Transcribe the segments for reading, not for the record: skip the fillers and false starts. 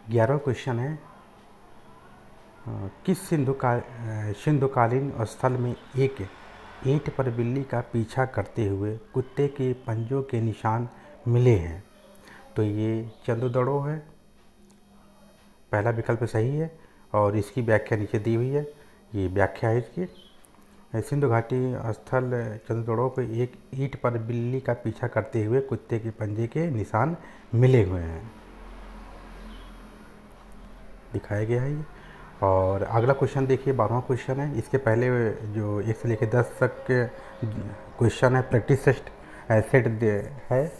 11वां question है, किस सिंधुकालीन स्थल में एक ईंट पर बिल्ली का पीछा करते हुए कुत्ते के पंजों के निशान मिले हैं? तो ये चंद्रद्रोण है, पहला विकल्प सही है और इसकी व्याख्या नीचे दी हुई है। ये व्याख्या है इसकी। सिंधु घाटी स्थल चंद्रद्रोण पर एक ईंट पर बिल्ली का पीछा करते हुए कुत्ते के पंजे के निशान मिले हुए हैं, दिखाया गया है ये। और अगला क्वेश्चन देखिए, 12वां क्वेश्चन है। इसके पहले जो 1 से लेकर 10 तक के क्वेश्चन है, प्रैक्टिस सेट है,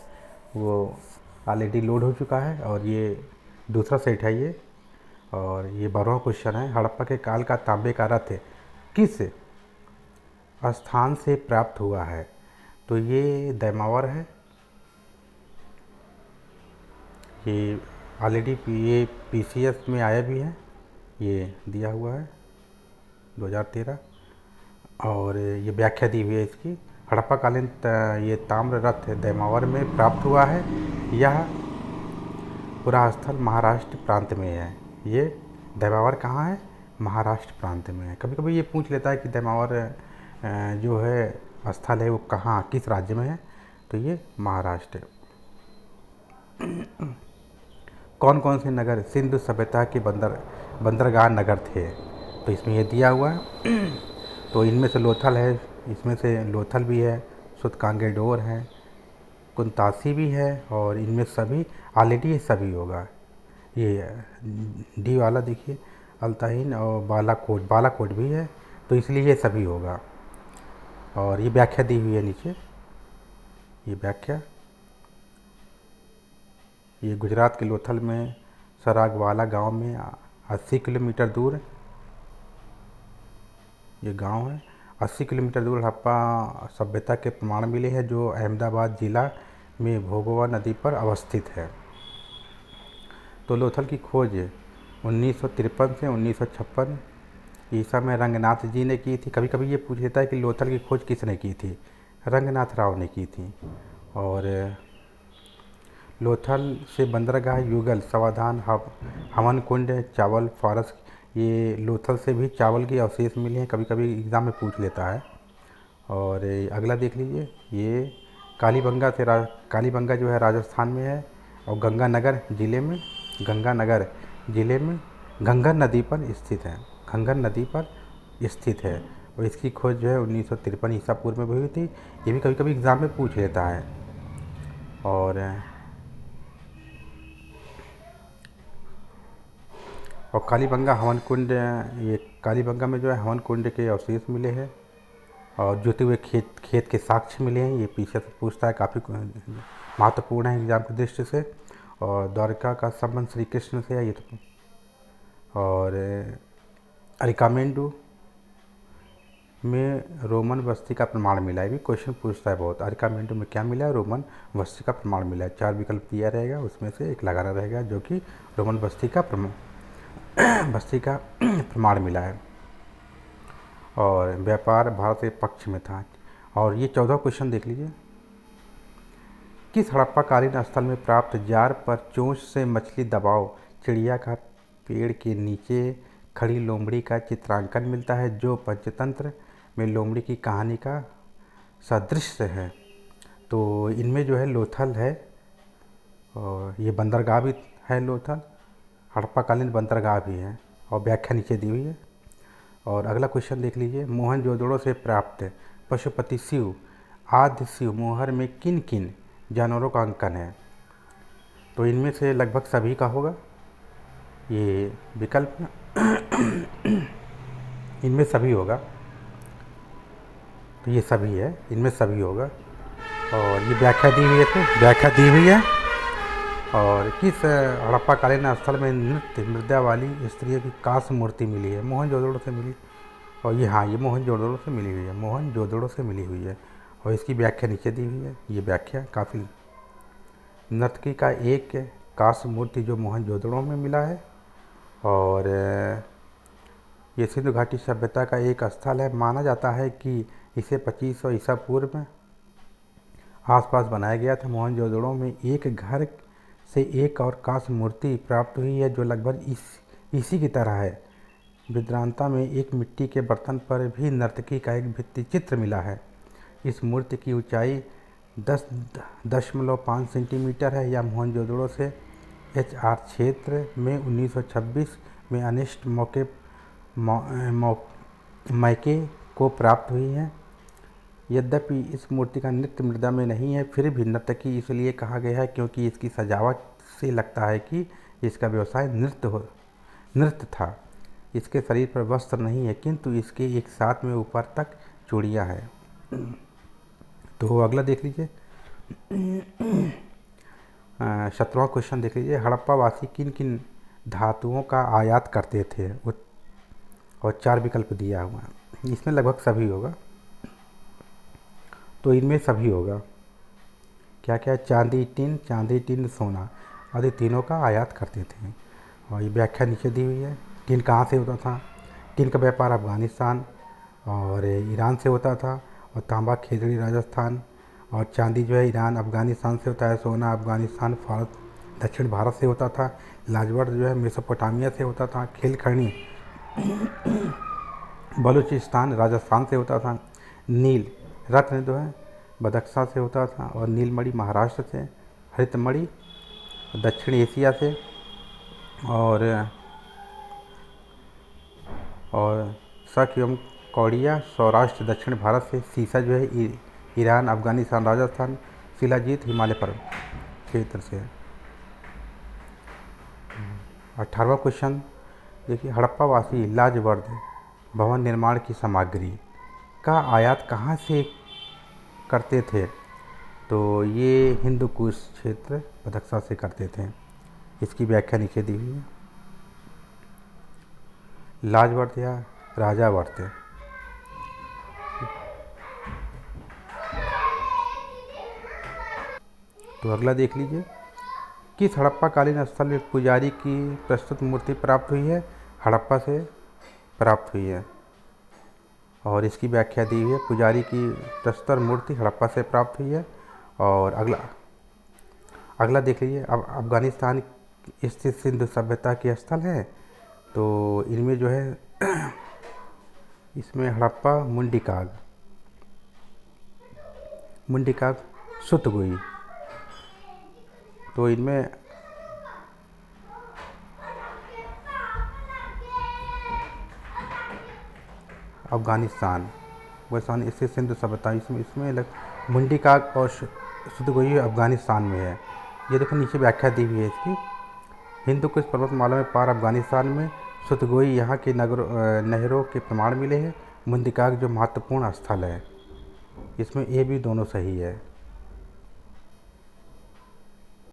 वो ऑलरेडी लोड हो चुका है और ये दूसरा सेट है ये। और ये 12वां क्वेश्चन है, हड़प्पा के काल का तांबे का रथ किस स्थान से प्राप्त हुआ है? तो ये दैमावर है। ये ऑलरेडी ये पीसीएस में आया भी है, ये दिया हुआ है 2013। और ये व्याख्या दी हुई है इसकी। हड़प्पा कालीन ये ताम्र रथ दैमावर में प्राप्त हुआ है। यह पुरास्थल महाराष्ट्र प्रांत में है। ये दैमावर कहाँ है? महाराष्ट्र प्रांत में है। कभी कभी ये पूछ लेता है कि दैमावर जो है स्थल है वो कहाँ, किस राज्य में है? तो ये महाराष्ट्र। कौन कौन से नगर सिंधु सभ्यता के बंदरगाह नगर थे? तो इसमें ये दिया हुआ है। तो इनमें से लोथल है, इसमें से लोथल भी है, सुतकांगेडोर है, कुंतासी भी है, और इनमें सभी ऑलरेडी ये सभी होगा। ये डी वाला देखिए, अल्ताइन और बालाकोट भी है, तो इसलिए ये सभी होगा। और ये व्याख्या दी हुई है नीचे, ये व्याख्या। ये गुजरात के लोथल में सरागवाला गांव में 80 किलोमीटर दूर ये गांव है। 80 किलोमीटर दूर हड़प्पा सभ्यता के प्रमाण मिले हैं, जो अहमदाबाद जिला में भोगवा नदी पर अवस्थित है। तो लोथल की खोज 1953 से 1956 ईसा में रंगनाथ जी ने की थी। कभी कभी ये पूछ लेता है कि लोथल की खोज किसने की थी? रंगनाथ राव ने की थी। और लोथल से बंदरगाह युगल, सावधान, हवन कुंड, चावल फारस, ये लोथल से भी चावल के अवशेष मिले हैं, कभी कभी एग्ज़ाम में पूछ लेता है। और अगला देख लीजिए, ये कालीबंगा जो है राजस्थान में है, और गंगानगर ज़िले में घंघर नदी पर स्थित है। घंघर नदी पर स्थित है, और इसकी खोज जो है 1953 ईसा पूर्व में हुई थी। ये भी कभी कभी एग्ज़ाम में पूछ लेता है। और कालीबंगा हवन कुंड, ये कालीबंगा में जो है हवन कुंड के अवशेष मिले हैं, और जोते हुए खेत के साक्ष्य मिले हैं। ये पीछे से पूछता है, काफ़ी महत्वपूर्ण है एग्जाम की दृष्टि से। और द्वारका का संबंध श्री कृष्ण से है ये तो। और अरिकामेंडू में रोमन बस्ती का प्रमाण मिला है, भी क्वेश्चन पूछता है बहुत। अरिकामेंडू में क्या मिला है? रोमन बस्ती का प्रमाण मिला है। 4 विकल्प दिया रहेगा, उसमें से एक लगाना रहेगा, जो कि रोमन बस्ती का प्रमाण मिला है। और व्यापार भारत के पक्ष में था। और ये 14वां क्वेश्चन देख लीजिए, किस हड़प्पाकालीन स्थल में प्राप्त जार पर चोंच से मछली दबाव चिड़िया का पेड़ के नीचे खड़ी लोमड़ी का चित्रांकन मिलता है, जो पंचतंत्र में लोमड़ी की कहानी का सदृश है? तो इनमें जो है लोथल है, और ये बंदरगाह भी है, लोथल हड़प्पाकालीन बंदरगाह भी है, और व्याख्या नीचे दी हुई है। और अगला क्वेश्चन देख लीजिए, मोहनजोदड़ो से प्राप्त पशुपति शिव आद्य शिव मोहर में किन किन जानवरों का अंकन है? तो इनमें से लगभग सभी का होगा ये विकल्प। इनमें सभी होगा, तो ये सभी है, इनमें सभी होगा। और ये व्याख्या दी हुई है, तो व्याख्या दी हुई है। और किस हड़प्पाकालीन स्थल में मृदा वाली स्त्रियों की कांस्य मूर्ति मिली है? मोहनजोदड़ो से मिली। और ये हाँ, ये मोहनजोदड़ो से मिली हुई है, मोहनजोदड़ो से मिली हुई है। और इसकी व्याख्या नीचे दी हुई है। ये व्याख्या काफ़ी, नर्तकी का एक कांस्य मूर्ति जो मोहनजोदड़ो में मिला है। और ये सिंधु घाटी सभ्यता का एक स्थल है। माना जाता है कि इसे 2500 ईसा पूर्व में आसपास बनाया गया था। मोहनजोदड़ो में एक घर से एक और कांस्य मूर्ति प्राप्त हुई है जो लगभग इसी की तरह है। विद्रांता में एक मिट्टी के बर्तन पर भी नर्तकी का एक भित्ति चित्र मिला है। इस मूर्ति की ऊंचाई 10.5 सेंटीमीटर है। यह मोहनजोदड़ो से HR क्षेत्र में 1926 में अनिष्ट मैके को प्राप्त हुई है। यद्यपि इस मूर्ति का नृत्य मृदा में नहीं है, फिर भी नर्तकी इसलिए कहा गया है क्योंकि इसकी सजावट से लगता है कि इसका व्यवसाय नृत्य था। इसके शरीर पर वस्त्र नहीं है, किंतु इसके एक साथ में ऊपर तक चूड़ियाँ हैं। तो अगला देख लीजिए, 17वां क्वेश्चन देख लीजिए। हड़प्पा वासी किन किन धातुओं का आयात करते थे? और 4 विकल्प दिया हुआ है। इसमें लगभग सभी होगा, तो इनमें सभी होगा। क्या क्या? चांदी टिन सोना आदि तीनों का आयात करते थे। और ये व्याख्या नीचे दी हुई है। टिन कहाँ से होता था? टिन का व्यापार अफ़गानिस्तान और ईरान से होता था, और तांबा खेजड़ी राजस्थान, और चांदी जो है ईरान अफ़गानिस्तान से होता है। सोना अफ़गानिस्तान दक्षिण भारत से होता था। लाजवर्द जो है मेसोपोटामिया से होता था। खेलखड़ी बलूचिस्तान राजस्थान से होता था। नील रत्न जो है बदख्शां से होता था, और नीलमणि महाराष्ट्र से। हरितमणि दक्षिण एशिया से, और शक एवं कौड़िया सौराष्ट्र दक्षिण भारत से। सीसा जो है ईरान अफ़गानिस्तान राजस्थान। शिलाजीत हिमालय पर्वत क्षेत्र से। 18वां क्वेश्चन देखिए। हड़प्पावासी लाजवर्द भवन निर्माण की सामग्री का आयात कहाँ से करते थे? तो ये हिंदू कुश क्षेत्र बदख्शां से करते थे। इसकी व्याख्या नीचे दी हुई है। लाजवर्द या राजावर्त। तो अगला देख लीजिए। किस हड़प्पाकालीन स्थल में पुजारी की प्रस्तुत मूर्ति प्राप्त हुई है? हड़प्पा से प्राप्त हुई है, और इसकी व्याख्या दी हुई है। पुजारी की प्रस्तुत मूर्ति हड़प्पा से प्राप्त हुई है। और अगला देख लीजिए। अब अफ़गानिस्तान स्थित सिंधु सभ्यता के स्थल है, तो इनमें जो है इसमें हड़प्पा, मुंडिकाग सुतगुई। तो इनमें अफ़गानिस्तान स्थित सिंधु सभ्यता, इसमें मुंडिकाग और सुतगुई अफ़गानिस्तान में है। ये देखो नीचे व्याख्या दी हुई है इसकी। हिंदू कुश पर्वतमाला में पार अफ़गानिस्तान में सुतगुई यहाँ के नहरों के प्रमाण मिले हैं। मुंडिकाग जो महत्वपूर्ण स्थल है। इसमें ए बी दोनों सही है।